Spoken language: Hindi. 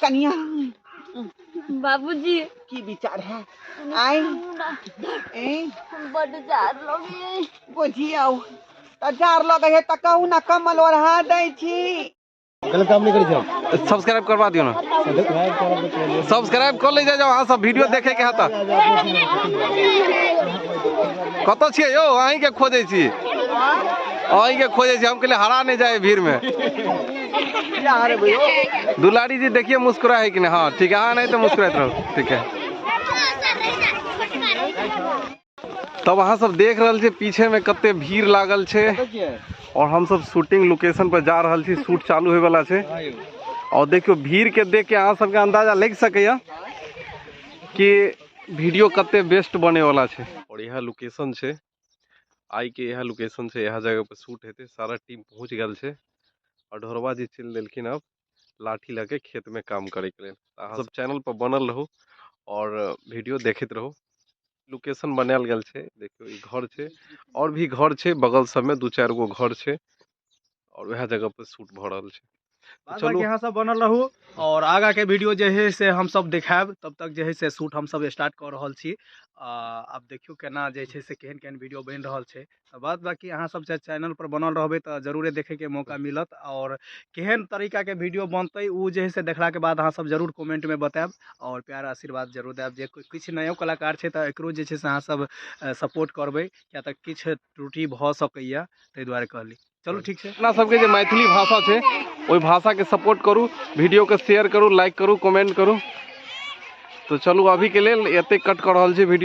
कनिया बाबूजी की विचार है आई बड़ जार लगे बुझियो त जार लगे है त कहू ना कमल ओढ़ा दै छी। गलत काम नहीं करी। सब्सक्राइब करवा दियो ना, सब्सक्राइब कर ले जाओ। अहाँ सब वीडियो देखे के हता कत छिए यौ? अहीं के खोजे छी, अहीं के खोजे छी। हम के लिए हरा नहीं जाए भीड़ में। दुलारी जी देखिए मुस्कुरा है कि नहीं? हाँ ठीक है, हाँ नहीं तो मुस्कुराते रहो, ठीक है। तब अहाँ सब देख रहल छे पीछे में कते भीड़ लागल छे और हम सब शूटिंग लोकेशन पर जा रहल छी। शूट चालू होए वाला छे और देखियो भीड़ के देख के अहाँ सबके अंदाजा लग सकैया कि वीडियो कते बेस्ट बने वाला छे। और यह लोकेशन छे, आई के यह लोकेशन छे, यह जगह पे शूट हेते। सारा टीम पहुंच गल छे और ढोरवा जी चल देलखिन अब लाठी लेके खेत में काम करे के लिए। अहाँ सब चैनल पर बनल रहो और वीडियो देखते रहो। लोकेशन बनायल गल छे, देखियो ई घर छे और भी घर छे बगल सब में, 2-4 गो घर छे और वह जगह पर शूट भ रहल छे। चलो यहाँ सब बनल रहू और आगा के वीडियो जे है से हम सब दिखाएब। तब तक जे है से शूट हम सब स्टार्ट कर रहल छी। अब देखियो केना जे है से केहन केहन वीडियो बन रहल छे। बात बाकी अहाँ सब चैनल पर बनल रहबे तो जरूरे देखे के मौका मिलत और केहन तरीका के वीडियो बनते उ जे है से देखला के बाद अहाँ सब जरूर कमेंट में बताएब और प्यार आशीर्वाद जरूर देब। जे किछ नयो कलाकार छे तो एकरो जे छे से अहाँ सब सपोर्ट करबे, क्या तक किछ त्रुटि भ सकैया, तै दुआरे कहली। चलो ठीक है। अपना सबके जे मैथिली भाषा छे ओई भाषा के सपोर्ट करू, वीडियो के शेयर करू, लाइक करू, कमेंट करू। तो चलू अभी के लेल एते कट कर रहल छे वीडियो।